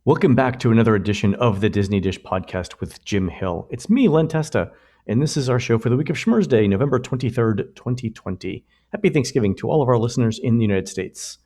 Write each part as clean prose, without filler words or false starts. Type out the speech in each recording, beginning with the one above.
Welcome back to another edition of the Disney Dish podcast with Jim Hill. It's me, Len Testa, and this is our show for the week of Schmurz Day, November 23rd, 2020. Happy Thanksgiving to all of our listeners in the United States.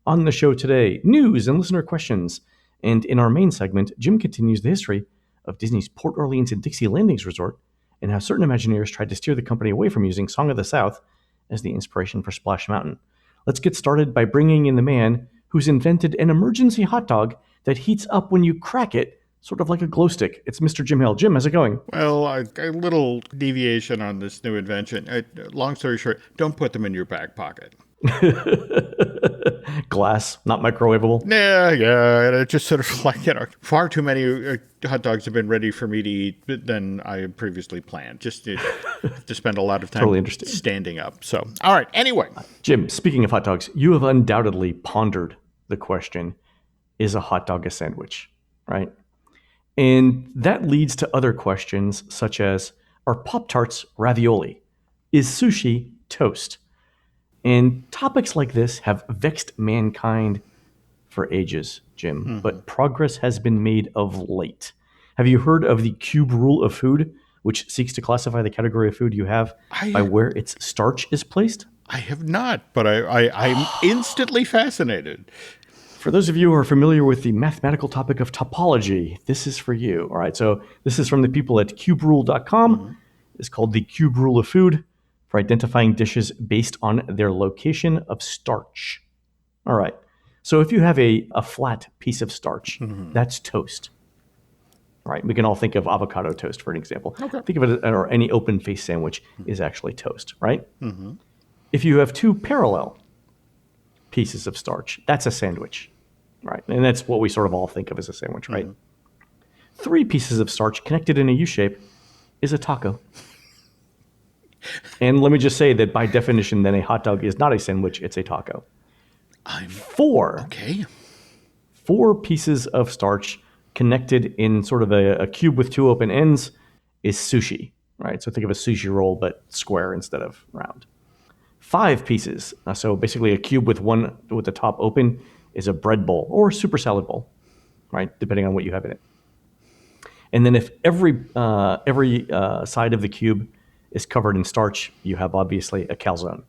On the show today, news and listener questions. And in our main segment, Jim continues the history of Disney's Port Orleans and Dixie Landings Resort and how certain Imagineers tried to steer the company away from using Song of the South as the inspiration for Splash Mountain. Let's get started by bringing in the man who's invented an emergency hot dog that heats up when you crack it, sort of like a glow stick. It's Mr. Jim Hill. Jim, how's it going? Well, a little deviation on this new invention. Long story short, don't put them in your back pocket. Glass, not microwavable. Yeah. And it just sort of like, far too many hot dogs have been ready for me to eat than I had previously planned. Just to spend a lot of time Totally standing up. So, all right. Anyway. Jim, speaking of hot dogs, you have undoubtedly pondered the question, is a hot dog a sandwich, right? And that leads to other questions such as, are Pop-Tarts ravioli? Is sushi toast? And topics like this have vexed mankind for ages, Jim, but progress has been made of late. Have you heard of the cube rule of food, which seeks to classify the category of food you have by where its starch is placed? I have not, but I'm instantly fascinated. For those of you who are familiar with the mathematical topic of topology, this is for you. All right, so this is from the people at cuberule.com. It's called the cube rule of food for identifying dishes based on their location of starch. All right, so if you have a flat piece of starch, that's toast. All right, we can all think of avocado toast for an example. Okay. Think of it, or any open-faced sandwich is actually toast, right? If you have two parallel pieces of starch, that's a sandwich, right? And that's what we sort of all think of as a sandwich, right? 3 pieces of starch connected in a U shape is a taco. And let me just say that by definition, then a hot dog is not a sandwich, it's a taco. 4 pieces of starch connected in sort of a cube with 2 open ends is sushi, right? So think of a sushi roll, but square instead of round. 5 pieces, so basically a cube with the top open, is a bread bowl or super salad bowl, right? Depending on what you have in it. And then if every side of the cube is covered in starch, you have obviously a calzone.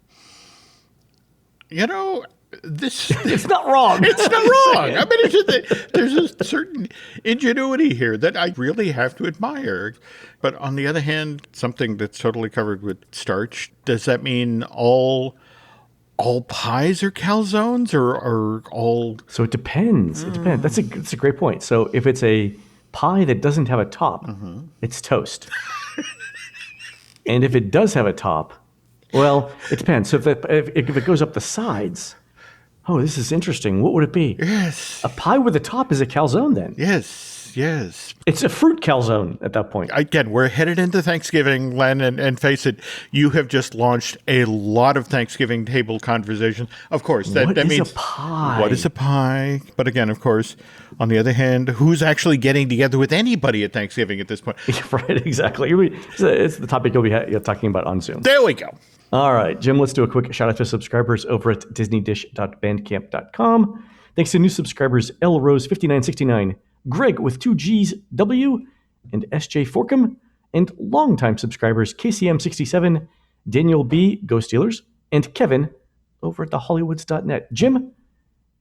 It's not wrong. It's not wrong. I mean, it's just there's a certain ingenuity here that I really have to admire. But on the other hand, something that's totally covered with starch, does that mean all pies are calzones or all? So it depends. It depends. That's a great point. So if it's a pie that doesn't have a top, it's toast. And if it does have a top, well, it depends. So if it goes up the sides, oh, this is interesting. What would it be? Yes. A pie with a top is a calzone then. Yes. It's a fruit calzone at that point. Again, we're headed into Thanksgiving, Len, and face it, you have just launched a lot of Thanksgiving table conversations. Of course, that means a pie? What is a pie? But again, of course, on the other hand, who's actually getting together with anybody at Thanksgiving at this point? Right, exactly. It's the topic you'll be talking about on Zoom. There we go. All right, Jim, let's do a quick shout out to subscribers over at disneydish.bandcamp.com. Thanks to new subscribers L Rose 5969, Greg with 2 G's W, and SJ Forkham, and longtime subscribers KCM67, Daniel B, Go Steelers, and Kevin over at thehollywoods.net. Jim,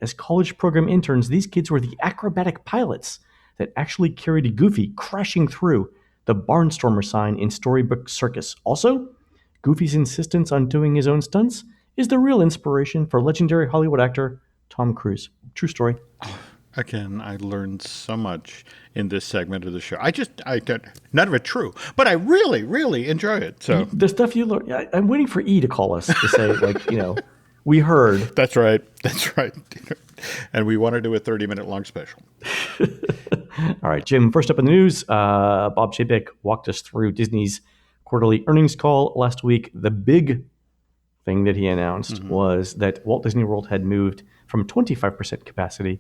as college program interns, these kids were the acrobatic pilots that actually carried Goofy crashing through the Barnstormer sign in Storybook Circus. Also, Goofy's insistence on doing his own stunts is the real inspiration for legendary Hollywood actor Tom Cruise. True story. Again, I learned so much in this segment of the show. None of it true, but I really, really enjoy it. So the stuff you learn, I'm waiting for E to call us to say, we heard. That's right. And we want to do a 30-minute long special. All right, Jim, first up in the news, Bob Chapek walked us through Disney's quarterly earnings call last week. The big thing that he announced was that Walt Disney World had moved from 25% capacity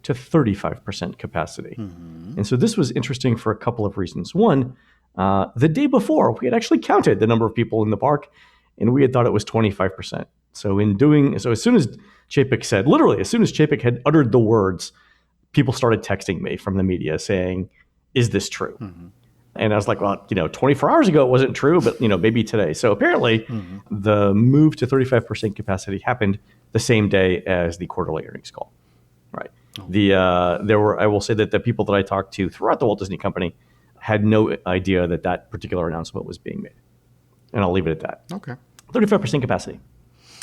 to 35% capacity. And so this was interesting for a couple of reasons. One, the day before, we had actually counted the number of people in the park, and we had thought it was 25%. So as soon as Chapek had uttered the words people started texting me from the media saying, is this true? And I was like, well, 24 hours ago it wasn't true, but maybe today. So apparently the move to 35% capacity happened the same day as the quarterly earnings call. Right. I will say that the people that I talked to throughout the Walt Disney Company had no idea that particular announcement was being made. And I'll leave it at that. Okay. 35% capacity.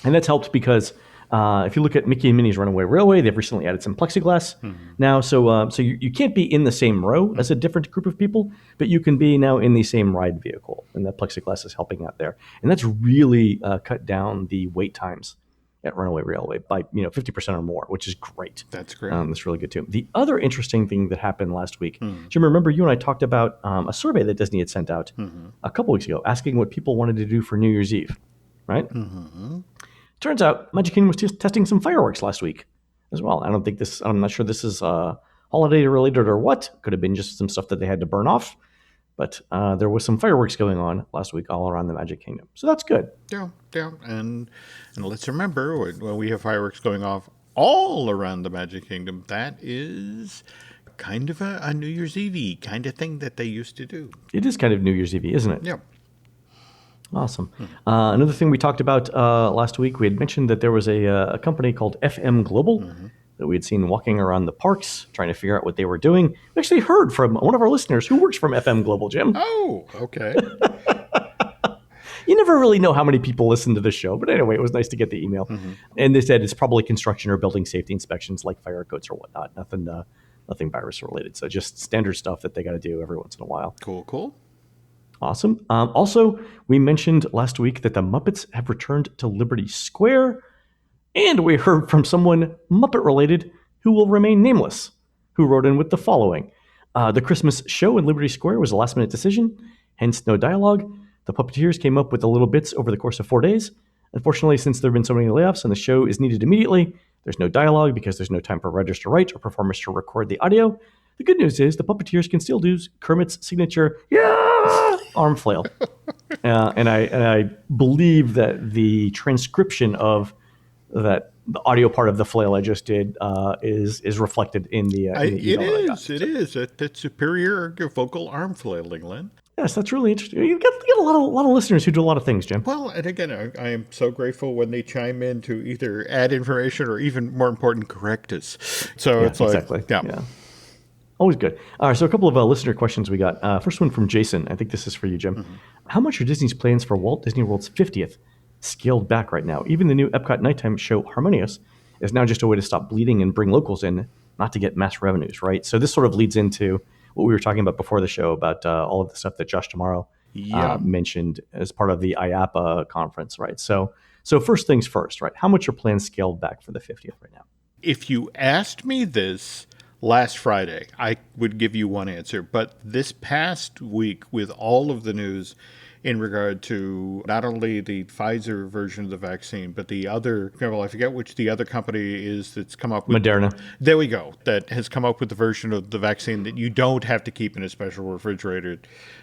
And that's helped because if you look at Mickey and Minnie's Runaway Railway, they've recently added some plexiglass now. So you can't be in the same row as a different group of people, but you can be now in the same ride vehicle. And that plexiglass is helping out there. And that's really cut down the wait times at Runaway Railway by 50% or more, which is great. That's great. That's really good too. The other interesting thing that happened last week, Jim, remember you and I talked about a survey that Disney had sent out a couple weeks ago asking what people wanted to do for New Year's Eve, right? Turns out Magic Kingdom was testing some fireworks last week as well. I'm not sure this is holiday related or what. Could have been just some stuff that they had to burn off. But there was some fireworks going on last week all around the Magic Kingdom. So that's good. Yeah. And let's remember, when we have fireworks going off all around the Magic Kingdom, that is kind of a New Year's Eve kind of thing that they used to do. It is kind of New Year's Eve, isn't it? Yeah. Awesome. Another thing we talked about last week, we had mentioned that there was a company called FM Global that we had seen walking around the parks trying to figure out what they were doing. We actually heard from one of our listeners who works from FM Global, Jim. Oh, okay. You never really know how many people listen to this show, but anyway, it was nice to get the email. And they said it's probably construction or building safety inspections like fire codes or whatnot. Nothing virus related. So just standard stuff that they got to do every once in a while. Cool. Awesome. Also, we mentioned last week that the Muppets have returned to Liberty Square, and we heard from someone Muppet-related who will remain nameless, who wrote in with the following. The Christmas show in Liberty Square was a last-minute decision, hence no dialogue. The puppeteers came up with the little bits over the course of 4 days. Unfortunately, since there have been so many layoffs and the show is needed immediately, there's no dialogue because there's no time for writers to write or performers to record the audio. The good news is the puppeteers can still do Kermit's signature arm flail. And I believe that the transcription of that, the audio part of the flail I just did, is reflected in the email. It is. That superior vocal arm flailing, Len. Yes, that's really interesting. You get a lot of listeners who do a lot of things, Jim. Well, and again, I am so grateful when they chime in to either add information or, even more important, correct us. So it's like, exactly. Yeah. Always good. All right, so a couple of listener questions we got. First one from Jason. I think this is for you, Jim. How much are Disney's plans for Walt Disney World's 50th scaled back right now? Even the new Epcot nighttime show, Harmonious, is now just a way to stop bleeding and bring locals in, not to get mass revenues, right? So this sort of leads into what we were talking about before the show about all of the stuff that Josh Tomorrow mentioned as part of the IAPA conference, right? So first things first, right? How much are plans scaled back for the 50th right now? If you asked me this last Friday, I would give you one answer. But this past week, with all of the news in regard to not only the Pfizer version of the vaccine, but the other, I forget which the other company is that's come up with. Moderna. There we go. That has come up with the version of the vaccine that you don't have to keep in a special refrigerator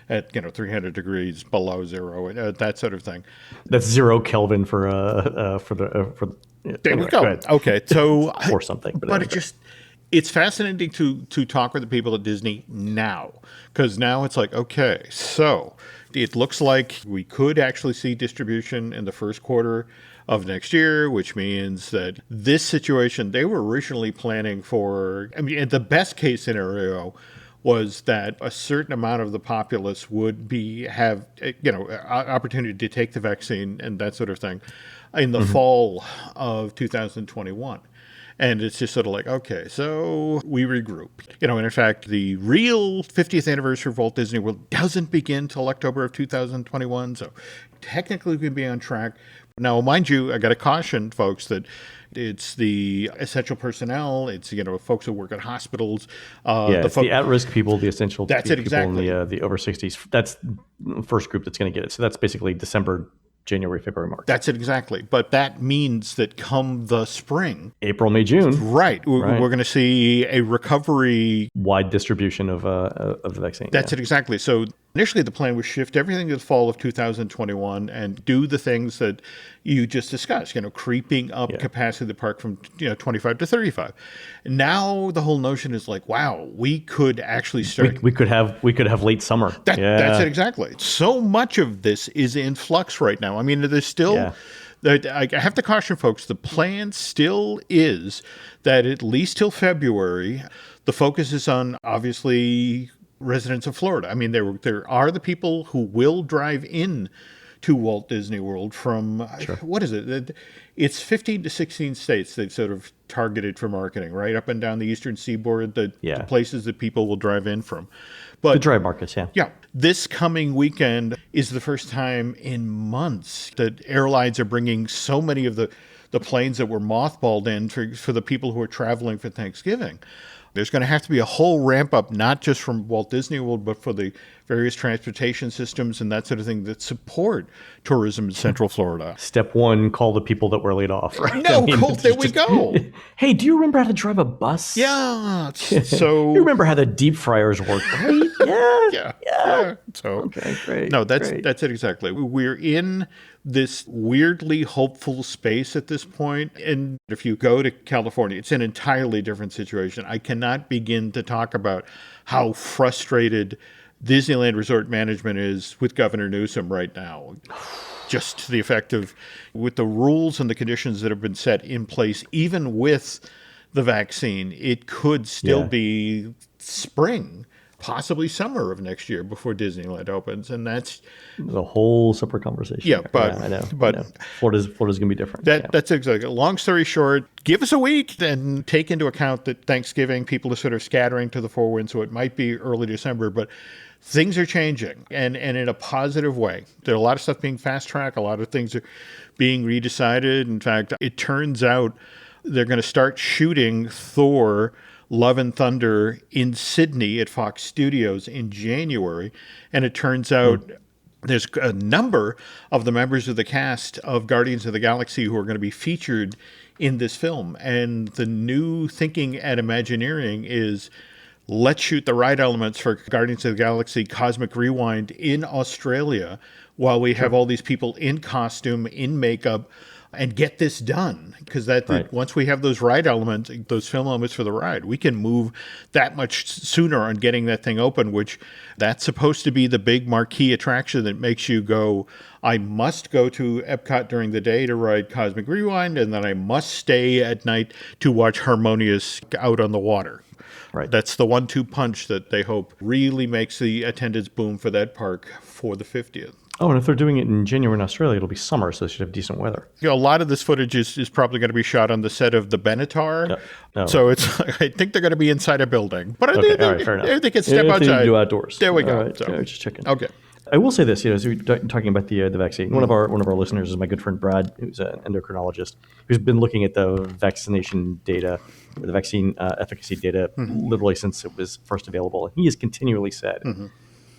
at 300 degrees below zero, that sort of thing. That's 0 Kelvin for there we go. Okay, so or something. But anyway. It's fascinating to talk with the people at Disney now, because now it's like, okay, so it looks like we could actually see distribution in the first quarter of next year, which means that this situation, they were originally planning for, the best case scenario was that a certain amount of the populace would have opportunity to take the vaccine and that sort of thing in the fall of 2021. And it's just sort of like, okay, so we regroup. And in fact, the real 50th anniversary of Walt Disney World doesn't begin till October of 2021. So technically we can be on track. Now, mind you, I got to caution folks that it's the essential personnel. It's, folks who work at hospitals. The at-risk people, the essential people exactly. and the over 60s. That's the first group that's going to get it. So that's basically December, January, February, March. That's it exactly. But that means that come the spring, April, May, June, right? We're going to see a recovery, wide distribution of the vaccine. That's it exactly. So Initially, the plan was shift everything to the fall of 2021 and do the things that you just discussed, creeping up capacity of the park from 25 to 35. Now the whole notion is like, wow, we could actually start. We could have late summer. That's it exactly. So much of this is in flux right now. I mean, there's still. Yeah. I have to caution folks, the plan still is that at least till February, the focus is on, obviously, residents of Florida. I mean, there are the people who will drive in to Walt Disney World from, what is it? It's 15 to 16 states they've sort of targeted for marketing, right? Up and down the eastern seaboard, the places that people will drive in from. But the dry markets, Yeah. This coming weekend is the first time in months that airlines are bringing so many of the planes that were mothballed in for the people who are traveling for Thanksgiving. There's going to have to be a whole ramp up, not just from Walt Disney World, but for the various transportation systems and that sort of thing that support tourism in Central Florida. Step one, call the people that were laid off, right? There we go. Hey, do you remember how to drive a bus? Yeah. So you remember how the deep fryers work, right? Yeah. So okay, great. No, that's it exactly. We're in this weirdly hopeful space at this point. And if you go to California, it's an entirely different situation. I cannot begin to talk about how frustrated Disneyland Resort Management is with Governor Newsom right now. Just to the effect of, with the rules and the conditions that have been set in place, even with the vaccine, it could still be spring, possibly summer of next year before Disneyland opens. And that's a whole separate conversation. Yeah, but I know. Florida's going to be different. That's exactly. Long story short, give us a week and take into account that Thanksgiving, people are sort of scattering to the four winds, so it might be early December, but things are changing and in a positive way. There are a lot of stuff being fast-tracked. A lot of things are being redecided. In fact, it turns out they're going to start shooting Thor Love and Thunder in Sydney at Fox Studios in January. And it turns out there's a number of the members of the cast of Guardians of the Galaxy who are going to be featured in this film. And the new thinking at Imagineering is, let's shoot the ride elements for Guardians of the Galaxy Cosmic Rewind in Australia while we have all these people in costume, in makeup, and get this done. Because once we have those ride elements, those film elements for the ride, we can move that much sooner on getting that thing open, which that's supposed to be the big marquee attraction that makes you go, I must go to Epcot during the day to ride Cosmic Rewind, and then I must stay at night to watch Harmonious out on the water. Right. That's the 1-2 punch that they hope really makes the attendance boom for that park for the 50th. Oh, and if they're doing it in January in Australia, it'll be summer, so they should have decent weather. A lot of this footage is probably going to be shot on the set of the Benatar. Yep. Oh. So I think they're going to be inside a building. But all right, fair enough. They can step outside. They do outdoors. There we go. All right, so. just checking. Okay. I will say this, as we're talking about the vaccine, one of our listeners is my good friend Brad, who's an endocrinologist, who's been looking at the vaccination data, or the vaccine efficacy data, literally since it was first available. And he has continually said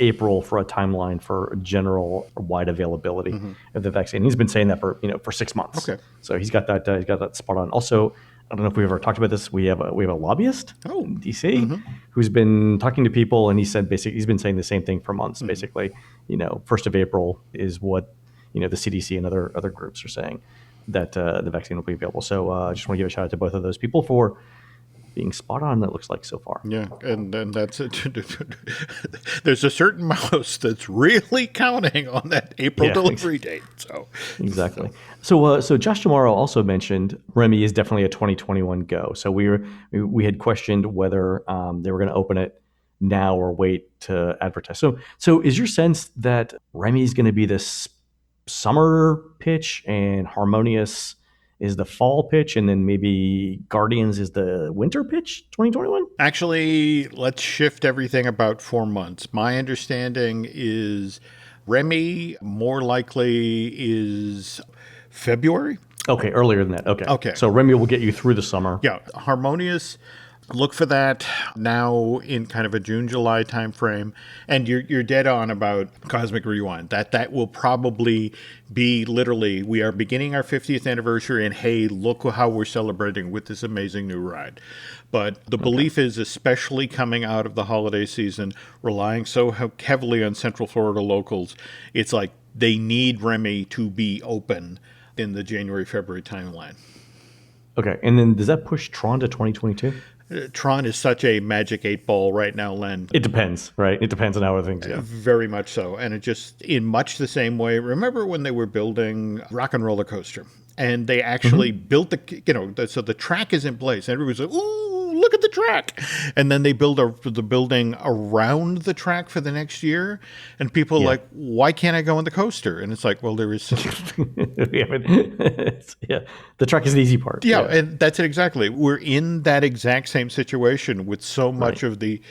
April for a timeline for general or wide availability of the vaccine. He's been saying that for 6 months. Okay. So he's got that spot on. Also, I don't know if we've ever talked about this. We have a lobbyist in DC who's been talking to people, and he said basically he's been saying the same thing for months. Basically, 1st of April is what the CDC and other groups are saying that the vaccine will be available. So I just want to give a shout out to both of those people for being spot on, that looks like so far. Yeah, and that's it. There's a certain mouse that's really counting on that April delivery date. So exactly. So Josh Tomorrow also mentioned Remy is definitely a 2021 go. So we had questioned whether they were going to open it now or wait to advertise. So is your sense that Remy is going to be this summer pitch and Harmonious is the fall pitch, and then maybe Guardians is the winter pitch, 2021? Actually, let's shift everything about 4 months. My understanding is Remy more likely is February. Okay, earlier than that. Okay. Okay. So Remy will get you through the summer. Yeah. Harmonious, look for that now in kind of a June, July timeframe. And you're dead on about Cosmic Rewind. That will probably be literally, we are beginning our 50th anniversary, and hey, look how we're celebrating with this amazing new ride. But the belief is, especially coming out of the holiday season, relying so heavily on Central Florida locals, it's like they need Remy to be open in the January, February timeline. Okay, and then does that push Tron to 2022? Tron is such a magic 8-ball right now, Len. It depends, right? It depends on how things go. Very much so. And it just, in much the same way, remember when they were building Rock and Roller Coaster? And they actually built so the track is in place. Everybody's like, ooh, look at the track. And then they build the building around the track for the next year. And people are like, why can't I go on the coaster? And it's like, well, there is. The track is the easy part. Yeah, and that's it exactly. We're in that exact same situation with so much of the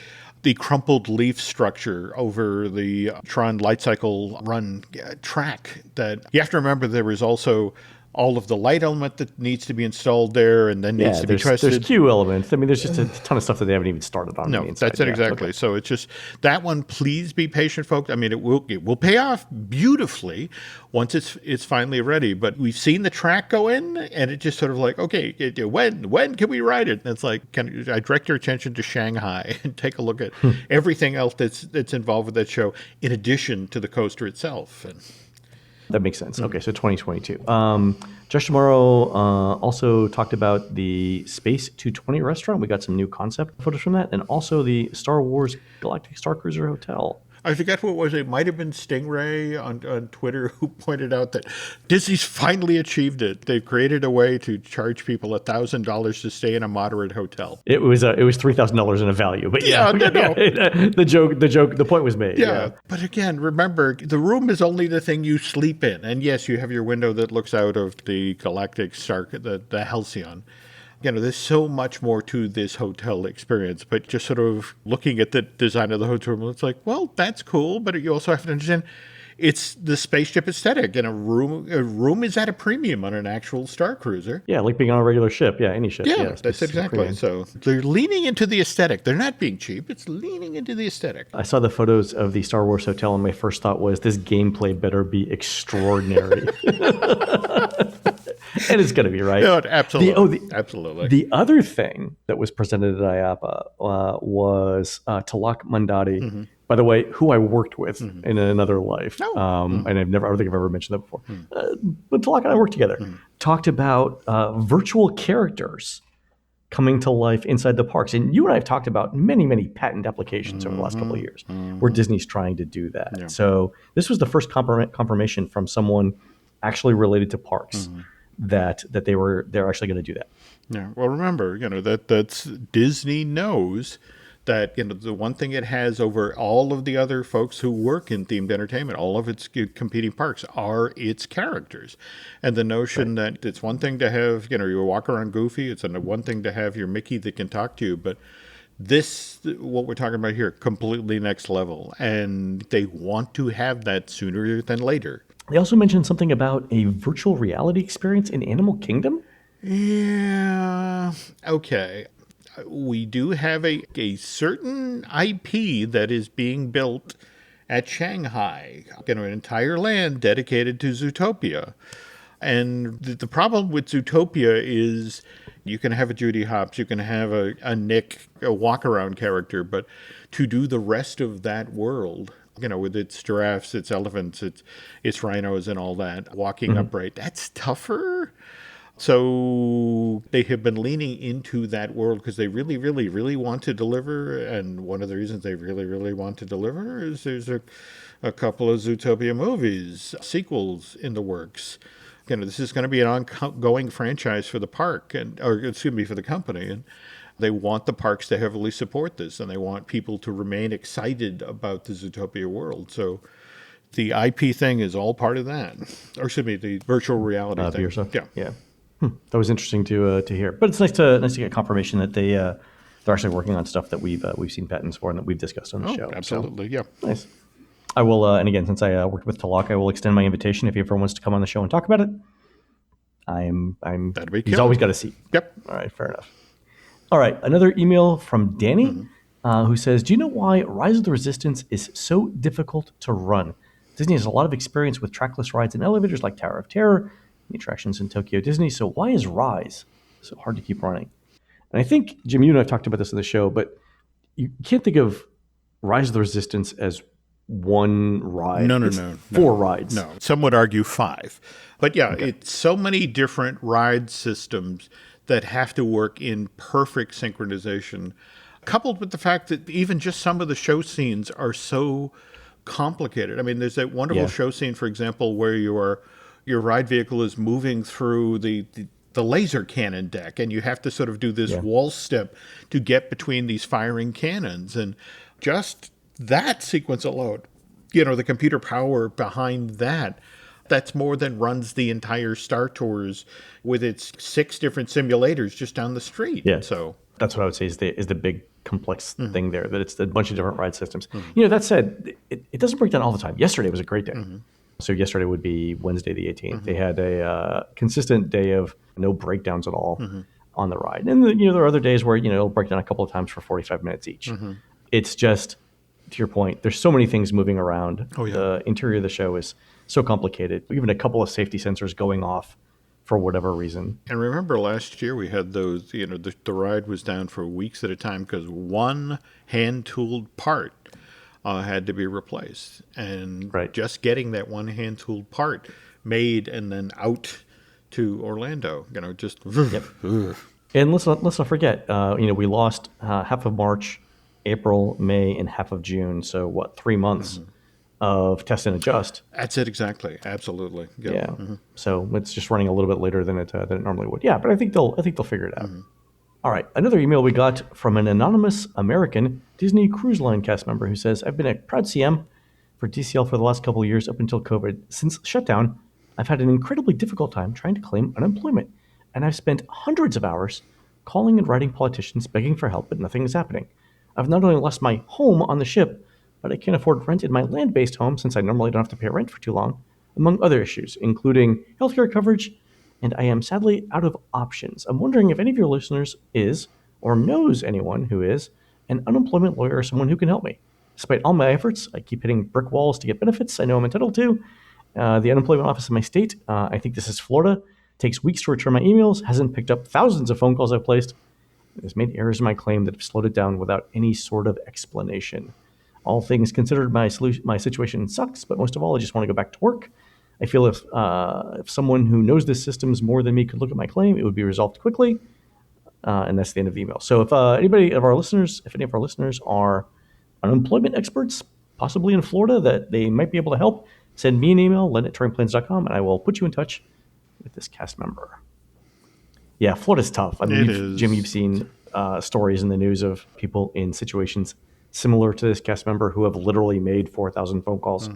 crumpled leaf structure over the Tron Light Cycle Run track. That you have to remember, there was also all of the light element that needs to be installed there and then needs to be trusted. There's queue elements. I mean, there's just a ton of stuff that they haven't even started on. No, that's it exactly. Okay. So it's just that one. Please be patient, folks. I mean, it will pay off beautifully once it's finally ready. But we've seen the track go in, and it just sort of like, okay, when can we ride it? And it's like, I direct your attention to Shanghai and take a look at everything else that's involved with that show, in addition to the coaster itself. And that makes sense. Okay, so 2022. Josh Tomorrow also talked about the Space 220 restaurant. We got some new concept footage from that, and also the Star Wars Galactic Star Cruiser Hotel. I forget what it was. It might have been Stingray on Twitter who pointed out that Disney's finally achieved it. They've created a way to charge people $1,000 to stay in a moderate hotel. It was $3,000 in a value, but the point was made. Yeah, but again, remember, the room is only the thing you sleep in, and yes, you have your window that looks out of the Galactic Star, the Halcyon. There's so much more to this hotel experience, but just sort of looking at the design of the hotel room, it's like, well, that's cool, but you also have to understand it's the spaceship aesthetic, and a room is at a premium on an actual Star Cruiser. Yeah, like being on a regular ship. Yeah, any ship. Yeah, that's exactly. So they're leaning into the aesthetic. They're not being cheap. It's leaning into the aesthetic. I saw the photos of the Star Wars hotel, and my first thought was, this gameplay better be extraordinary. And it's going to be, right? Yeah, absolutely. Absolutely. The other thing that was presented at IAAPA was Talak Mandati, by the way, who I worked with in another life. And I don't think I've ever mentioned that before. But Talak and I worked together. Talked about virtual characters coming to life inside the parks. And you and I have talked about many, many patent applications over the last couple of years where Disney's trying to do that. Yeah. So this was the first confirmation from someone actually related to parks. That they're actually going to do that. Yeah. Well, remember, that's Disney knows that the one thing it has over all of the other folks who work in themed entertainment, all of its competing parks, are its characters, and the notion that it's one thing to have you walk around Goofy, it's one thing to have your Mickey that can talk to you, but this, what we're talking about here, completely next level, and they want to have that sooner than later. They also mentioned something about a virtual reality experience in Animal Kingdom. Yeah. Okay. We do have a certain IP that is being built at Shanghai. An entire land dedicated to Zootopia. And the problem with Zootopia is you can have a Judy Hopps, you can have a Nick, a walk-around character, but to do the rest of that world, with its giraffes, its elephants, its rhinos and all that, walking upright, that's tougher. So they have been leaning into that world because they really, really, really want to deliver. And one of the reasons they really, really want to deliver is there's a couple of Zootopia movies, sequels in the works. This is going to be an ongoing franchise for the park, for the company. And they want the parks to heavily support this, and they want people to remain excited about the Zootopia world. So the IP thing is all part of that. Or the virtual reality thing. Yeah. That was interesting to hear. But it's nice to get confirmation that they're actually working on stuff that we've seen patents for and that we've discussed on the show. Absolutely, so, yeah. Nice. I will, and again, since I worked with Talak, I will extend my invitation if he ever wants to come on the show and talk about it. That'd be he's always got a seat. Yep. All right, fair enough. All right, another email from Danny, who says, do you know why Rise of the Resistance is so difficult to run? Disney has a lot of experience with trackless rides and elevators like Tower of Terror, the attractions in Tokyo Disney, so why is Rise so hard to keep running? And I think, Jim, you and I have talked about this on the show, but you can't think of Rise of the Resistance as one ride. No. It's four rides. No, some would argue 5. But yeah, it's so many different ride systems that have to work in perfect synchronization, coupled with the fact that even just some of the show scenes are so complicated. I mean, there's that wonderful show scene, for example, where your ride vehicle is moving through the laser cannon deck, and you have to sort of do this wall step to get between these firing cannons. And just that sequence alone, the computer power behind that's more than runs the entire Star Tours with its 6 different simulators just down the street. Yeah. So that's what I would say is the big complex thing there, that it's a bunch of different ride systems. That said, it doesn't break down all the time. Yesterday was a great day. So yesterday would be Wednesday the 18th. They had a consistent day of no breakdowns at all on the ride. And there are other days where it'll break down a couple of times for 45 minutes each. It's just, to your point, there's so many things moving around. The interior of the show is so complicated. Even a couple of safety sensors going off for whatever reason. And remember last year we had those, the ride was down for weeks at a time because one hand-tooled part had to be replaced. And just getting that one hand-tooled part made and then out to Orlando, just... And let's not forget, we lost half of March, April, May, and half of June. So 3 months of test and adjust. That's it exactly. Absolutely. Yeah. So it's just running a little bit later than it normally would. Yeah, but I think they'll figure it out. All right. Another email we got from an anonymous American Disney Cruise Line cast member who says, I've been a proud CM for DCL for the last couple of years up until COVID. Since shutdown, I've had an incredibly difficult time trying to claim unemployment, and I've spent hundreds of hours calling and writing politicians begging for help, but nothing is happening. I've not only lost my home on the ship, but I can't afford rent in my land-based home since I normally don't have to pay rent for too long, among other issues, including healthcare coverage, and I am sadly out of options. I'm wondering if any of your listeners is, or knows anyone who is, an unemployment lawyer or someone who can help me. Despite all my efforts, I keep hitting brick walls to get benefits I know I'm entitled to. The unemployment office in my state, I think this is Florida, takes weeks to return my emails, hasn't picked up thousands of phone calls I've placed, and has made errors in my claim that have slowed it down without any sort of explanation. All things considered, my situation sucks, but most of all, I just want to go back to work. I feel if someone who knows this systems more than me could look at my claim, it would be resolved quickly. And that's the end of the email. So if any of our listeners are unemployment experts, possibly in Florida, that they might be able to help, send me an email, len@touringplans.com, and I will put you in touch with this cast member. Yeah, Florida's tough. I mean, Jim, you've seen stories in the news of people in situations similar to this cast member who have literally made 4,000 phone calls.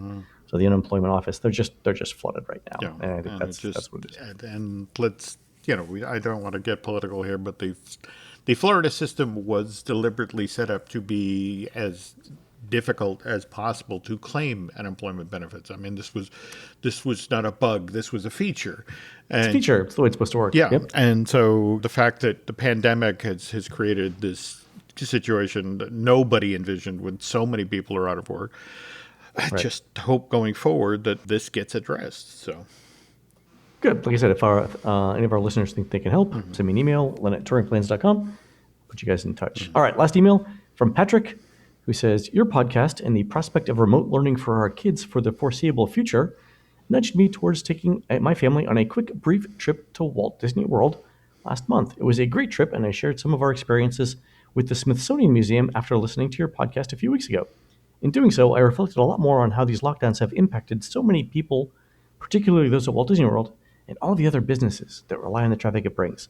So the unemployment office, they're just flooded right now. Yeah. And I think that's what it is. And let's, I don't want to get political here, but the Florida system was deliberately set up to be as difficult as possible to claim unemployment benefits. I mean, this was not a bug. This was a feature. It's a feature. It's the way it's supposed to work. Yeah. Yep. And so the fact that the pandemic has created this situation that nobody envisioned when so many people are out of work, I just hope going forward that this gets addressed. So good. Like I said, if any of our listeners think they can help, send me an email, len@touringplans.com. Put you guys in touch. All right, last email from Patrick, who says, your podcast and the prospect of remote learning for our kids for the foreseeable future nudged me towards taking my family on a quick, brief trip to Walt Disney World last month. It was a great trip, and I shared some of our experiences with the Smithsonian Museum after listening to your podcast a few weeks ago. In doing so, I reflected a lot more on how these lockdowns have impacted so many people, particularly those at Walt Disney World, and all the other businesses that rely on the traffic it brings.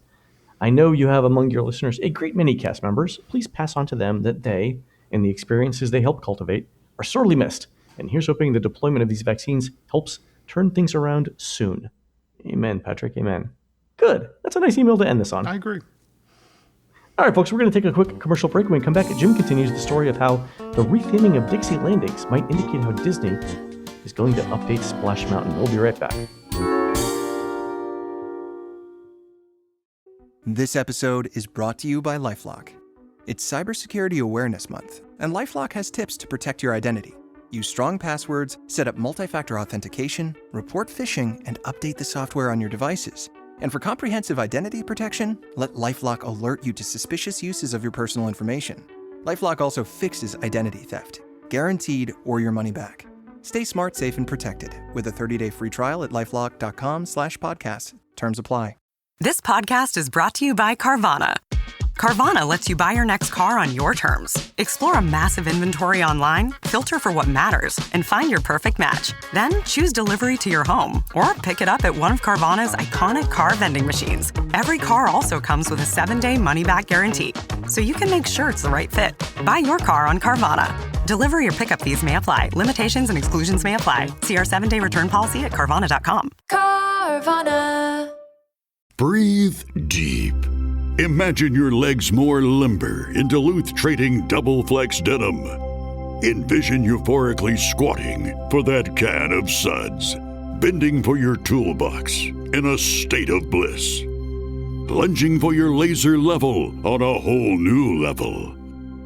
I know you have among your listeners a great many cast members. Please pass on to them that they, and the experiences they help cultivate, are sorely missed. And here's hoping the deployment of these vaccines helps turn things around soon. Amen, Patrick. Amen. Good. That's a nice email to end this on. I agree. All right, folks, we're going to take a quick commercial break. When we come back, Jim continues the story of how the retheming of Dixie landings might indicate how Disney is going to update Splash Mountain. We'll be right back. This episode is brought to you by LifeLock. It's Cybersecurity Awareness Month, and LifeLock has tips to protect your identity. Use strong passwords, set up multi-factor authentication, report phishing, and update the software on your devices. And for comprehensive identity protection, let LifeLock alert you to suspicious uses of your personal information. LifeLock also fixes identity theft, guaranteed or your money back. Stay smart, safe, and protected with a 30-day free trial at LifeLock.com/podcast. Terms apply. This podcast is brought to you by Carvana. Carvana lets you buy your next car on your terms. Explore a massive inventory online, filter for what matters, and find your perfect match. Then choose delivery to your home or pick it up at one of Carvana's iconic car vending machines. Every car also comes with a 7-day money-back guarantee, so you can make sure it's the right fit. Buy your car on Carvana. Delivery or pickup fees may apply. Limitations and exclusions may apply. See our 7-day return policy at Carvana.com. Carvana. Breathe deep. Imagine your legs more limber in Duluth Trading Double Flex Denim. Envision euphorically squatting for that can of suds, bending for your toolbox in a state of bliss, lunging for your laser level on a whole new level.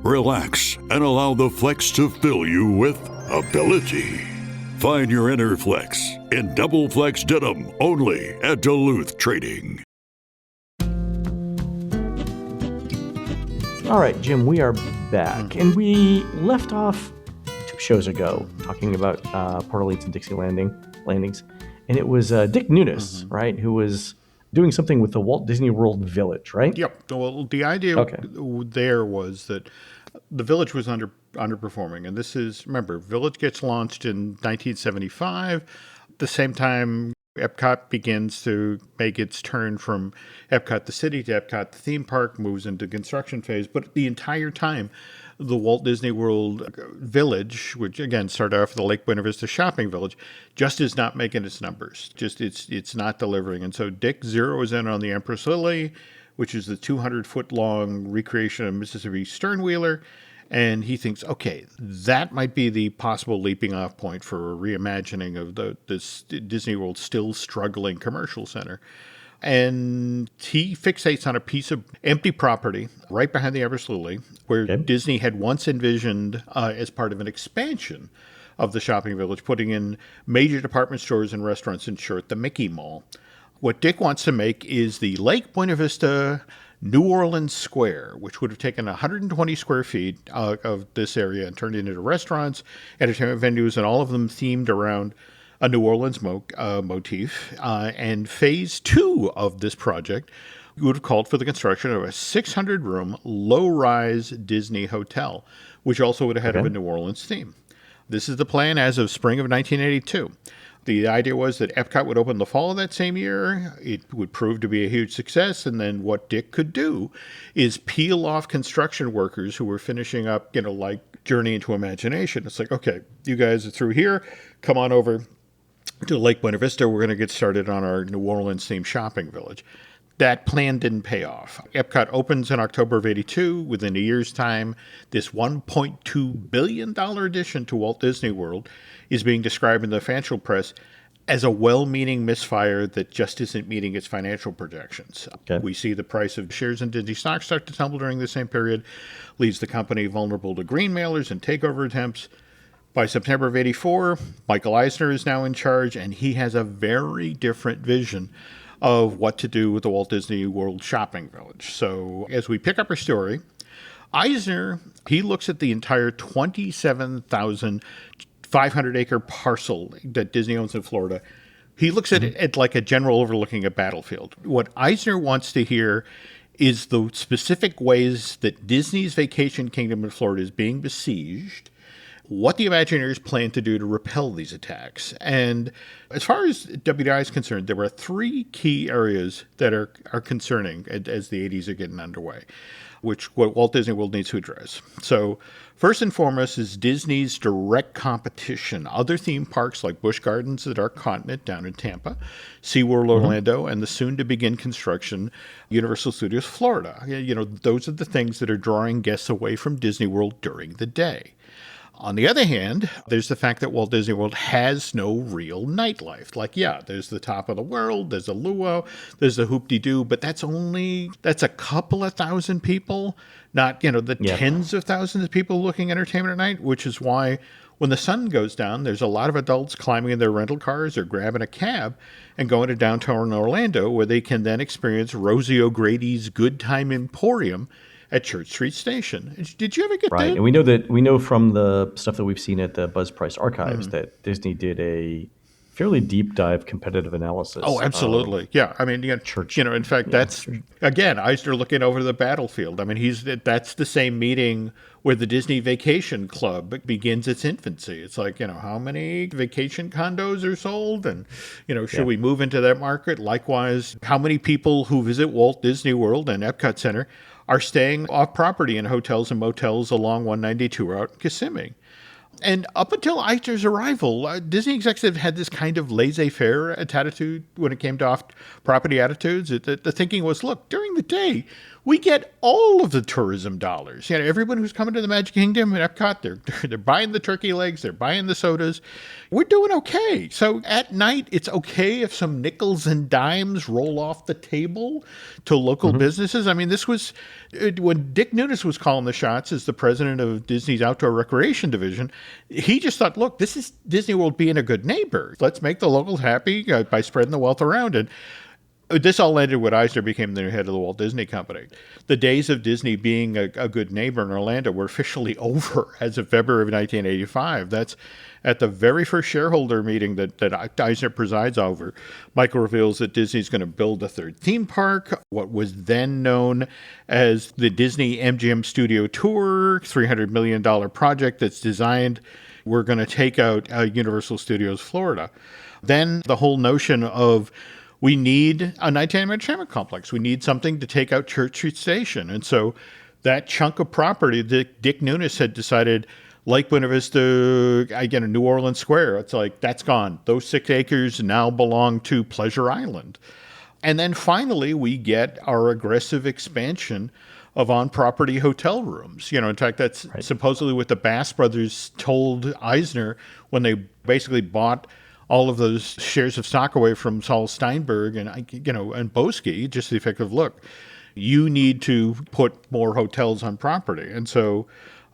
Relax and allow the flex to fill you with ability. Find your inner flex in Double Flex Denim only at Duluth Trading. All right, Jim, we are back. And we left off 2 shows ago talking about Port Orleans and Dixie landings. And it was Dick Nunes, right, who was doing something with the Walt Disney World Village, right? Yep. Well, the idea there was that the Village was underperforming. And this is, remember, Village gets launched in 1975. At the same time, Epcot begins to make its turn from Epcot the city to Epcot the theme park, moves into construction phase. But the entire time, the Walt Disney World Village, which again started off the Lake Buena Vista Shopping Village, just is not making its numbers. Just it's not delivering. And so Dick zeroes in on the Empress Lily, which is the 200-foot long recreation of Mississippi Sternwheeler. And he thinks, okay, that might be the possible leaping off point for a reimagining of this Disney World still struggling commercial center. And he fixates on a piece of empty property right behind the Empress Lily, where Disney had once envisioned as part of an expansion of the shopping village, putting in major department stores and restaurants, in short, the Mickey Mall. What Dick wants to make is the Lake Buena Vista New Orleans Square, which would have taken 120 square feet of this area and turned it into restaurants, entertainment venues, and all of them themed around a New Orleans motif. And phase 2 of this project would have called for the construction of a 600-room, low-rise Disney hotel, which also would have had a New Orleans theme. This is the plan as of spring of 1982. The idea was that Epcot would open the fall of that same year. It would prove to be a huge success. And then what Dick could do is peel off construction workers who were finishing up, like Journey into Imagination. It's like, okay, you guys are through here. Come on over to Lake Buena Vista. We're going to get started on our New Orleans themed shopping village. That plan didn't pay off. Epcot opens in October of 82. Within a year's time, this $1.2 billion addition to Walt Disney World is being described in the financial press as a well-meaning misfire that just isn't meeting its financial projections. We see the price of shares in Disney stock start to tumble during the same period, leaves the company vulnerable to green mailers and takeover attempts. By September of 84, Michael Eisner is now in charge, and he has a very different vision of what to do with the Walt Disney World Shopping Village. So as we pick up our story, Eisner, he looks at the entire 27,500-acre parcel that Disney owns in Florida. He looks at it like a general overlooking a battlefield. What Eisner wants to hear is the specific ways that Disney's Vacation Kingdom in Florida is being besieged, what the Imagineers plan to do to repel these attacks. And as far as WDI is concerned, there were 3 key areas that are concerning as the 80s are getting underway, which what Walt Disney World needs to address. So first and foremost is Disney's direct competition. Other theme parks like Busch Gardens at our continent down in Tampa, SeaWorld Orlando, and the soon-to-begin construction Universal Studios Florida. Those are the things that are drawing guests away from Disney World during the day. On the other hand, there's the fact that Walt Disney World has no real nightlife. Like, yeah, there's the Top of the World, there's a luau, there's the hoop-de-doo, but that's a couple of thousand people, not, the tens of thousands of people looking entertainment at night, which is why when the sun goes down, there's a lot of adults climbing in their rental cars or grabbing a cab and going to downtown Orlando, where they can then experience Rosie O'Grady's Good Time Emporium at Church Street Station. Did you ever get right? that? And we know from the stuff that we've seen at the Buzz Price Archives that Disney did a fairly deep dive competitive analysis. Oh, absolutely. Yeah. I mean, Church. In fact, that's, again, Eisner looking over the battlefield. I mean, that's the same meeting where the Disney Vacation Club begins its infancy. It's like, how many vacation condos are sold? And, should we move into that market? Likewise, how many people who visit Walt Disney World and Epcot Center are staying off property in hotels and motels along 192 out in Kissimmee? And up until Eisner's arrival, Disney executives had this kind of laissez-faire attitude when it came to off-property attitudes. The thinking was, look, during the day, we get all of the tourism dollars. Everyone who's coming to the Magic Kingdom and Epcot, they're buying the turkey legs, they're buying the sodas. We're doing okay. So at night, it's okay if some nickels and dimes roll off the table to local businesses. I mean, this was when Dick Nunis was calling the shots as the president of Disney's Outdoor Recreation Division. He just thought, look, this is Disney World being a good neighbor. Let's make the locals happy by spreading the wealth around. And this all ended when Eisner became the head of the Walt Disney Company. The days of Disney being a good neighbor in Orlando were officially over as of February of 1985. That's at the very first shareholder meeting that Eisner presides over. Michael reveals that Disney's going to build a third theme park, what was then known as the Disney MGM Studio Tour, $300 million project that's designed. We're going to take out Universal Studios Florida. Then the whole notion of we need a nighttime entertainment complex. We need something to take out Church Street Station. And so that chunk of property that Dick Nunis had decided, like Buena Vista, again, New Orleans Square, it's like, that's gone. Those 6 acres now belong to Pleasure Island. And then finally, we get our aggressive expansion of on-property hotel rooms. In fact, that's supposedly what the Bass brothers told Eisner when they basically bought all of those shares of stock away from Saul Steinberg and Boesky, just the effect of, look, you need to put more hotels on property. And so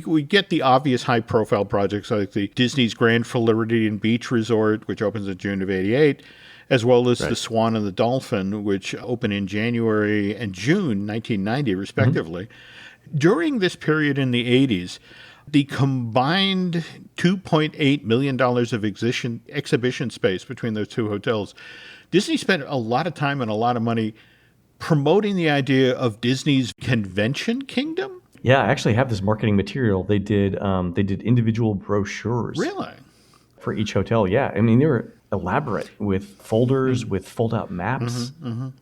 we get the obvious high-profile projects like the Disney's Grand Floridian Beach Resort, which opens in June of 88, as well as the Swan and the Dolphin, which open in January and June 1990, respectively. During this period in the 80s, the combined $2.8 million of exhibition space between those two hotels, Disney spent a lot of time and a lot of money promoting the idea of Disney's convention kingdom. Yeah, I actually have this marketing material. They did individual brochures. Really? For each hotel, yeah. I mean, they were elaborate with folders, with fold-out maps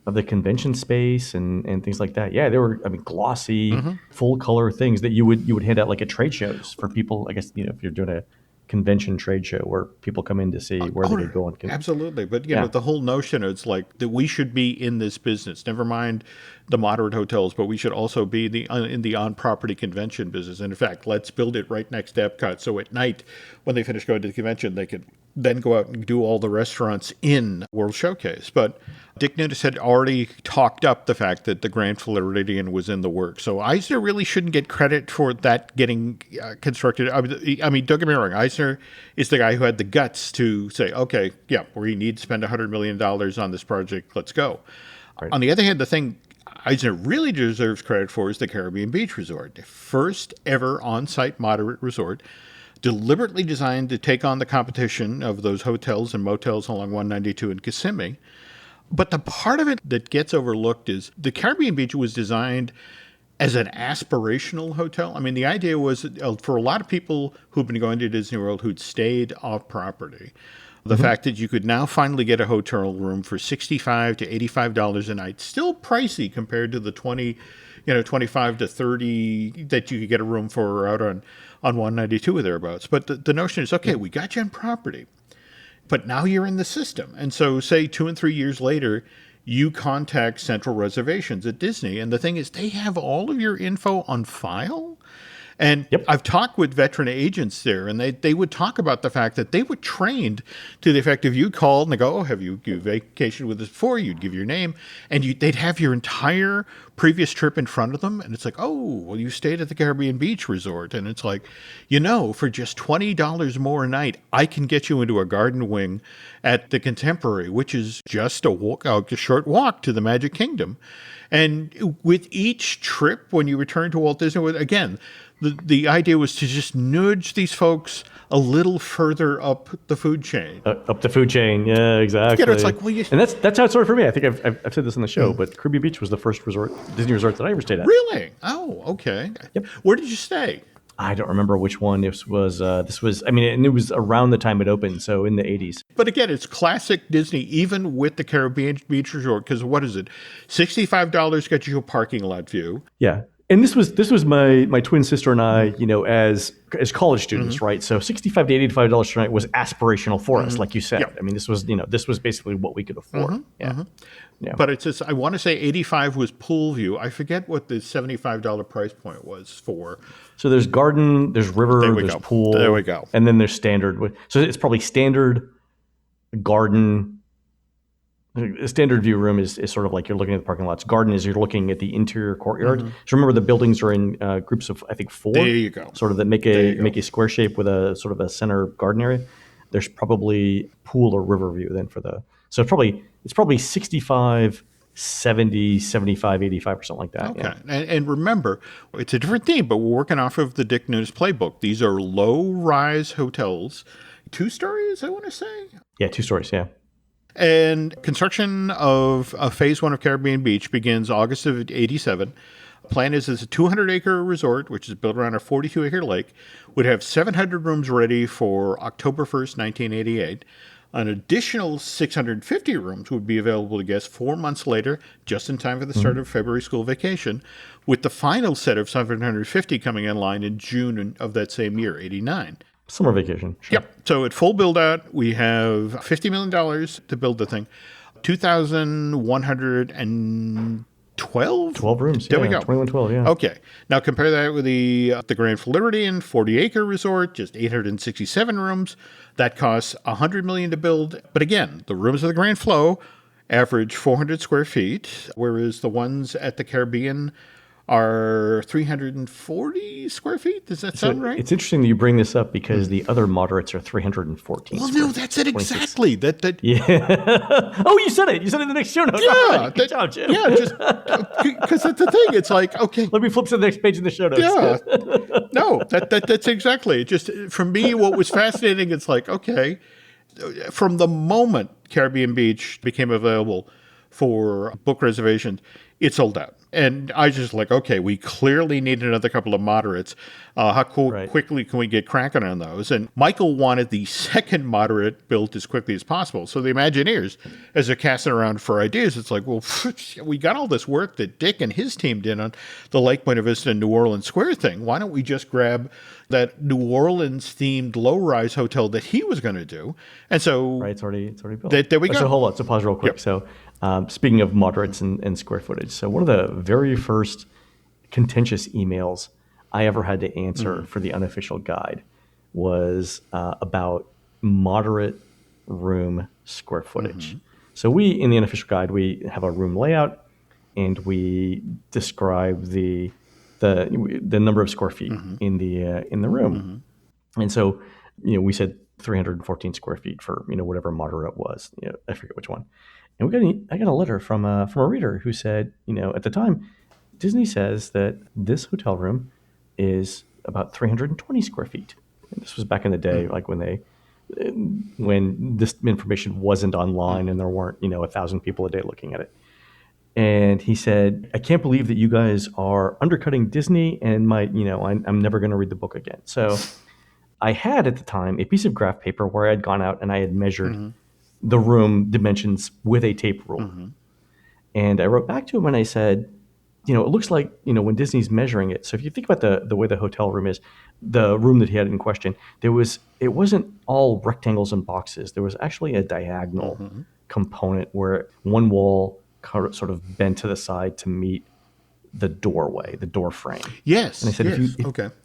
of the convention space and things like that. Yeah, they were, glossy, full-color things that you would hand out like at trade shows for people. I guess if you're doing a convention trade show where people come in to see where they could go on. Absolutely, but the whole notion is like that we should be in this business. Never mind the moderate hotels, but we should also be in the on-property convention business. And in fact, let's build it right next to Epcot, so at night when they finish going to the convention, they could then go out and do all the restaurants in World Showcase. But Dick Nunis had already talked up the fact that the Grand Floridian was in the works. So Eisner really shouldn't get credit for that getting constructed. I mean, don't get me wrong. Eisner is the guy who had the guts to say, okay, yeah, we need to spend $100 million on this project. Let's go. Right. On the other hand, the thing Eisner really deserves credit for is the Caribbean Beach Resort, the first ever on-site moderate resort, deliberately designed to take on the competition of those hotels and motels along 192 in Kissimmee. But the part of it that gets overlooked is the Caribbean Beach was designed as an aspirational hotel. I mean, the idea was for a lot of people who've been going to Disney World who'd stayed off property, the fact that you could now finally get a hotel room for $65 to $85 a night, still pricey compared to the $25 to $30 that you could get a room for out on 192 or thereabouts. But the notion is, okay, we got you on property, but now you're in the system. And so say 2 and 3 years later, you contact Central Reservations at Disney. And the thing is, they have all of your info on file. And Yep. I've talked with veteran agents there, and they would talk about the fact that they were trained to the effect of you called and they go, oh, have you vacationed with us before? You'd give your name, and they'd have your entire previous trip in front of them. And it's like, oh, well, you stayed at the Caribbean Beach Resort. And it's like, for just $20 more a night, I can get you into a garden wing at the Contemporary, which is just a short walk to the Magic Kingdom. And with each trip, when you return to Walt Disney World, again, the idea was to just nudge these folks a little further up the food chain. Up the food chain, yeah, exactly. It's like, well, and that's how it started for me. I think I've said this on the show, but Caribbean Beach was the first Disney resort that I ever stayed at. Really? Oh, okay. Yep. Where did you stay? I don't remember which one this was. And it was around the time it opened, so in the 80s. But again, it's classic Disney, even with the Caribbean Beach Resort, because what is it? $65 gets you a parking lot view. Yeah. And this was my twin sister and I, as college students, right? So $65 to $85 per night was aspirational for us, like you said. Yep. I mean, this was basically what we could afford. Yeah. But it's just, I want to say 85 was pool view. I forget what the $75 price point was for. So there's garden, there's river, there's pool. There we go. And then there's standard. So it's probably standard, garden. A standard view room is sort of like you're looking at the parking lots. Garden is you're looking at the interior courtyard. So remember, the buildings are in groups of, I think, 4. There you go. Sort of that make a square shape with a sort of a center garden area. There's probably pool or river view then so it's probably 65, 70, 75, 85 or something like that. Okay. Yeah. And remember, it's a different theme, but we're working off of the Dick Nunes playbook. These are low-rise hotels. 2 stories, I want to say? Yeah, 2 stories, yeah. And construction of Phase 1 of Caribbean Beach begins August of 87. Plan is a 200-acre resort, which is built around a 42-acre lake, would have 700 rooms ready for October 1st, 1988. An additional 650 rooms would be available to guests 4 months later, just in time for the start of February school vacation, with the final set of 750 coming online in June of that same year, 89. Summer vacation. Sure. Yep. So at full build out, we have $50 million to build the thing. 2,112? 12 rooms. There we go. 2112, yeah. Okay. Now compare that with the Grand Floridian 40-acre resort, just 867 rooms. That costs $100 million to build. But again, the rooms of the Grand Flo average 400 square feet, whereas the ones at the Caribbean are 340 square feet. Does that sound right? It's interesting that you bring this up because the other moderates are 3314. Well, no, that's it exactly. Yeah. Oh, you said it. You said it in the next show note. Yeah. Right. Good job, Jim. Yeah, just because that's the thing. It's like, okay. Let me flip to the next page in the show notes. Yeah. No, that's exactly. Just for me, what was fascinating, it's like, okay, from the moment Caribbean Beach became available for book reservations, it sold out. And I just like, okay, we clearly need another couple of moderates. How quickly can we get cracking on those? And Michael wanted the second moderate built as quickly as possible. So the Imagineers, as they're casting around for ideas, it's like, well, we got all this work that Dick and his team did on the Lake Buena Vista New Orleans Square thing. Why don't we just grab that New Orleans-themed low-rise hotel that he was going to do? And so... Right, it's already built. There we go. So hold on. So pause real quick. Yep. So speaking of moderates and square footage, so one of the very first contentious emails I ever had to answer for the unofficial guide was about moderate room square footage. So we, in the unofficial guide, we have a room layout and we describe the number of square feet in the room. And so, we said 314 square feet for, whatever moderate was. I forget which one. And I got a letter from a reader who said, at the time, Disney says that this hotel room is about 320 square feet. And this was back in the day, like when this information wasn't online and there weren't, 1,000 people a day looking at it. And he said, I can't believe that you guys are undercutting Disney and I'm never going to read the book again. So I had at the time a piece of graph paper where I had gone out and I had measured the room dimensions with a tape rule. And I wrote back to him and I said, it looks like, when Disney's measuring it. So if you think about the way the hotel room is, the room that he had in question, it wasn't all rectangles and boxes. There was actually a diagonal component where one wall sort of bent to the side to meet the doorway, the door frame. Yes. And I said,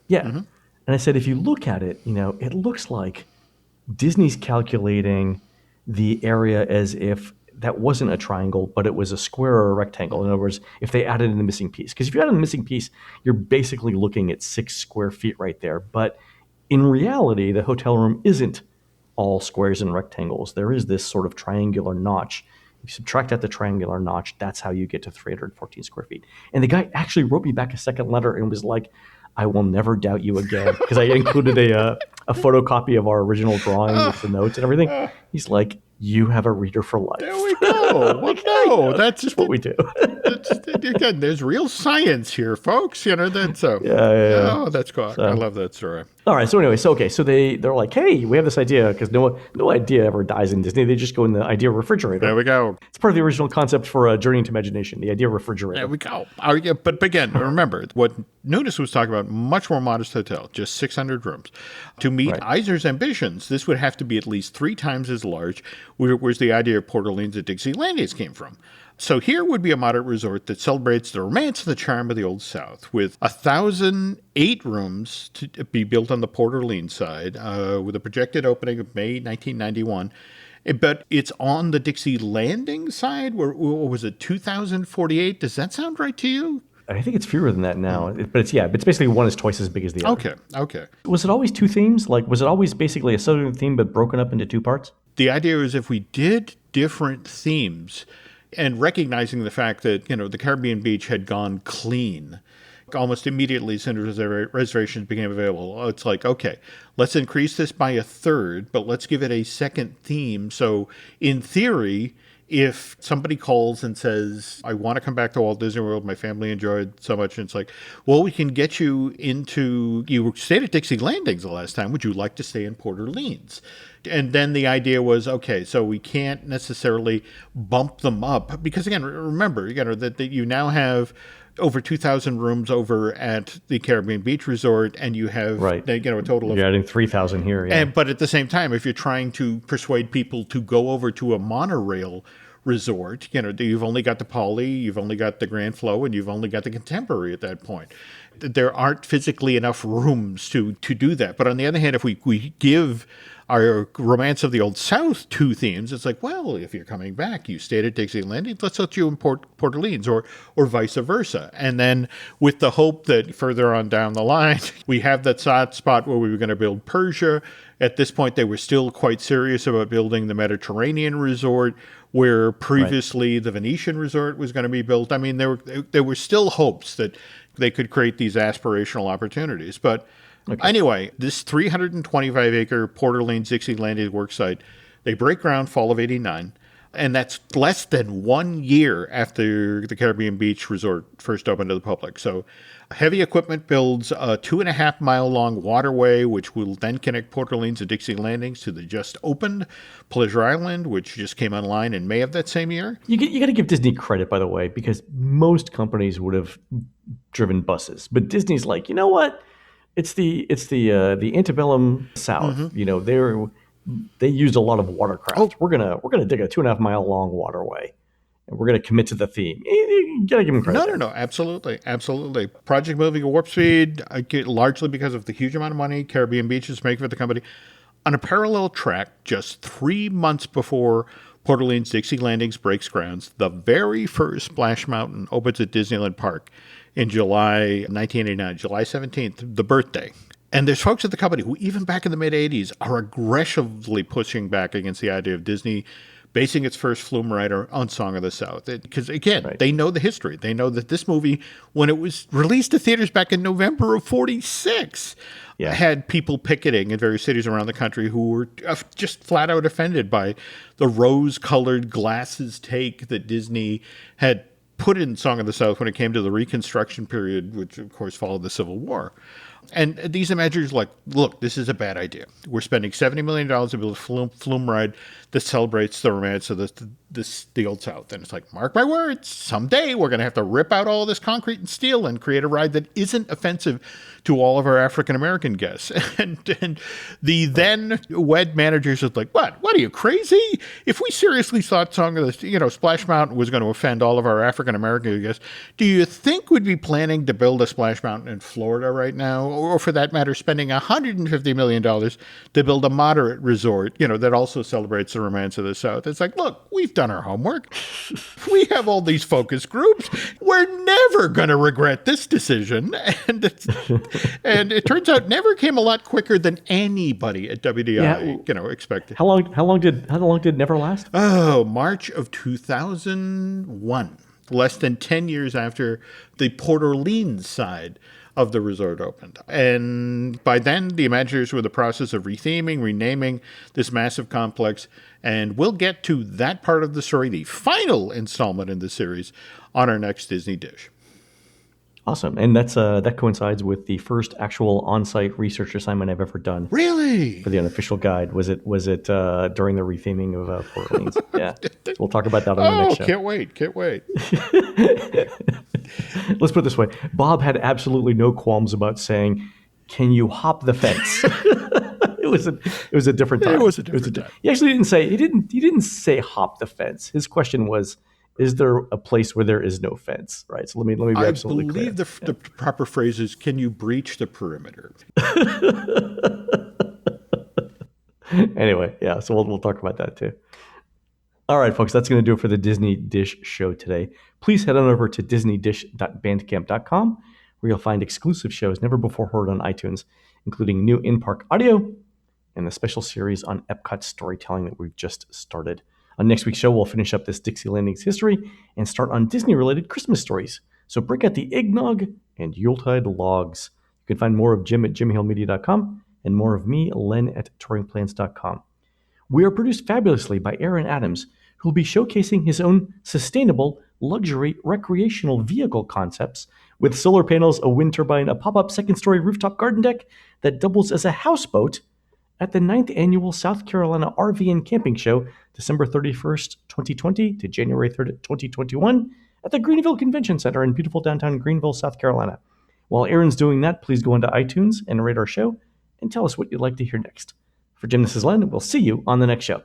Yeah. And I said, if you look at it, it looks like Disney's calculating the area as if that wasn't a triangle, but it was a square or a rectangle. In other words, if they added in the missing piece. Because if you add in the missing piece, you're basically looking at 6 square feet right there. But in reality, the hotel room isn't all squares and rectangles. There is this sort of triangular notch. If you subtract out the triangular notch, that's how you get to 314 square feet. And the guy actually wrote me back a second letter and was like, I will never doubt you again. Because I included a photocopy of our original drawing with the notes and everything. He's like, you have a reader for life. There we go. Well, no, that's just what we do. Again, there's real science here, folks. That's so. Yeah. Oh, that's cool. So, I love that story. All right. So anyway, so they're like, hey, we have this idea because no idea ever dies in Disney. They just go in the idea refrigerator. There we go. It's part of the original concept for Journey into Imagination, the idea refrigerator. There we go. But again, remember what Nunes was talking about, much more modest hotel, just 600 rooms. To meet Eisner's ambitions, this would have to be at least 3 times as large, whereas the idea of Port Orleans at Dixie Landings came from. So here would be a moderate resort that celebrates the romance and the charm of the Old South, with 1,008 rooms to be built on the Port Orleans side, with a projected opening of May 1991. But it's on the Dixie Landing side, where was it 2,048? Does that sound right to you? I think it's fewer than that now, but it's basically one is twice as big as the other. Okay. Was it always 2 themes? Like, was it always basically a southern theme but broken up into 2 parts? The idea is if we did different themes, and recognizing the fact that, the Caribbean beach had gone clean almost immediately as soon as reservations became available. It's like, okay, let's increase this by 1/3, but let's give it a second theme. So in theory, if somebody calls and says, I want to come back to Walt Disney World, my family enjoyed so much, and it's like, well, we can get you you stayed at Dixie Landings the last time. Would you like to stay in Port Orleans? And then the idea was, okay, so we can't necessarily bump them up because, again, remember, that you now have over 2,000 rooms over at the Caribbean Beach Resort, and you have a total of... You're adding 3,000 here, yeah. But at the same time, if you're trying to persuade people to go over to a monorail resort, you've only got the Poly, you've only got the Grand Flow, and you've only got the Contemporary at that point. There aren't physically enough rooms to do that. But on the other hand, if we give our Romance of the Old South 2 themes, it's like, well, if you're coming back, you stayed at Dixie Landing, let's let you in Port Orleans or vice versa. And then with the hope that further on down the line, we have that spot where we were going to build Persia. At this point, they were still quite serious about building the Mediterranean resort, where previously the Venetian resort was going to be built. I mean, there were still hopes that they could create these aspirational opportunities. But anyway, this 325-acre Port Orleans Dixie Landing worksite, they break ground fall of 89. And that's less than 1 year after the Caribbean Beach Resort first opened to the public. So heavy equipment builds a 2.5-mile-long waterway, which will then connect Port Orleans and Dixie Landings to the just-opened Pleasure Island, which just came online in May of that same year. You got to give Disney credit, by the way, because most companies would have driven buses. But Disney's like, you know what? It's the antebellum South. Mm-hmm. They used a lot of watercraft. Oh. We're gonna dig a 2.5-mile long waterway, and we're gonna commit to the theme. You gotta give them credit. No, absolutely. Project moving at warp speed, largely because of the huge amount of money Caribbean Beaches make for the company. On a parallel track, just 3 months before Port Orleans Dixie Landings breaks grounds, the very first Splash Mountain opens at Disneyland Park in July 1989, July 17th, the birthday. And there's folks at the company who, even back in the mid-'80s, are aggressively pushing back against the idea of Disney basing its first flume ride on Song of the South. Because, again, They know the history. They know that this movie, when it was released to theaters back in November of 46, had people picketing in various cities around the country who were just flat out offended by the rose-colored glasses take that Disney had put in Song of the South when it came to the Reconstruction period, which, of course, followed the Civil War. And these imagineers are like, look, this is a bad idea. We're spending $70 million to build a flume ride that celebrates the romance of the Old South. And it's like, mark my words, someday we're going to have to rip out all this concrete and steel and create a ride that isn't offensive to all of our African-American guests. And the then WED managers was like, what are you, crazy? If we seriously thought Splash Mountain was going to offend all of our African-American guests, do you think we'd be planning to build a Splash Mountain in Florida right now? Or for that matter, spending $150 million to build a moderate resort, that also celebrates the romance of the South? It's like, look, we've done our homework. We have all these focus groups. We're never going to regret this decision. And it turns out never came a lot quicker than anybody at WDI, expected. How long did Never last? Oh, March of 2001. Less than 10 years after the Port Orleans side of the resort opened. And by then, the Imagineers were in the process of retheming, renaming this massive complex. And we'll get to that part of the story, the final installment in the series, on our next Disney Dish. Awesome. And that coincides with the first actual on-site research assignment I've ever done. Really? For the unofficial guide. Was it during the retheming of Port Orleans? Yeah. We'll talk about that on the next show. Can't wait. Let's put it this way. Bob had absolutely no qualms about saying, "Can you hop the fence?" It was a different time. It was a different time. He actually didn't say hop the fence. His question was, is there a place where there is no fence? Right. So let me be absolutely clear. I believe the proper phrase is, can you breach the perimeter? Anyway, yeah. So we'll talk about that too. All right, folks, that's going to do it for the Disney Dish show today. Please head on over to disneydish.bandcamp.com, where you'll find exclusive shows never before heard on iTunes, including new in-park audio and the special series on Epcot storytelling that we've just started. On next week's show, we'll finish up this Dixie Landing's history and start on Disney-related Christmas stories. So break out the eggnog and Yuletide logs. You can find more of Jim at jimhillmedia.com and more of me, Len, at touringplans.com. We are produced fabulously by Aaron Adams, who will be showcasing his own sustainable luxury recreational vehicle concepts with solar panels, a wind turbine, a pop-up second-story rooftop garden deck that doubles as a houseboat at the 9th Annual South Carolina RV and Camping Show, December 31st, 2020 to January 3rd, 2021 at the Greenville Convention Center in beautiful downtown Greenville, South Carolina. While Aaron's doing that, please go onto iTunes and rate our show and tell us what you'd like to hear next. For Jim, this is Len. We'll see you on the next show.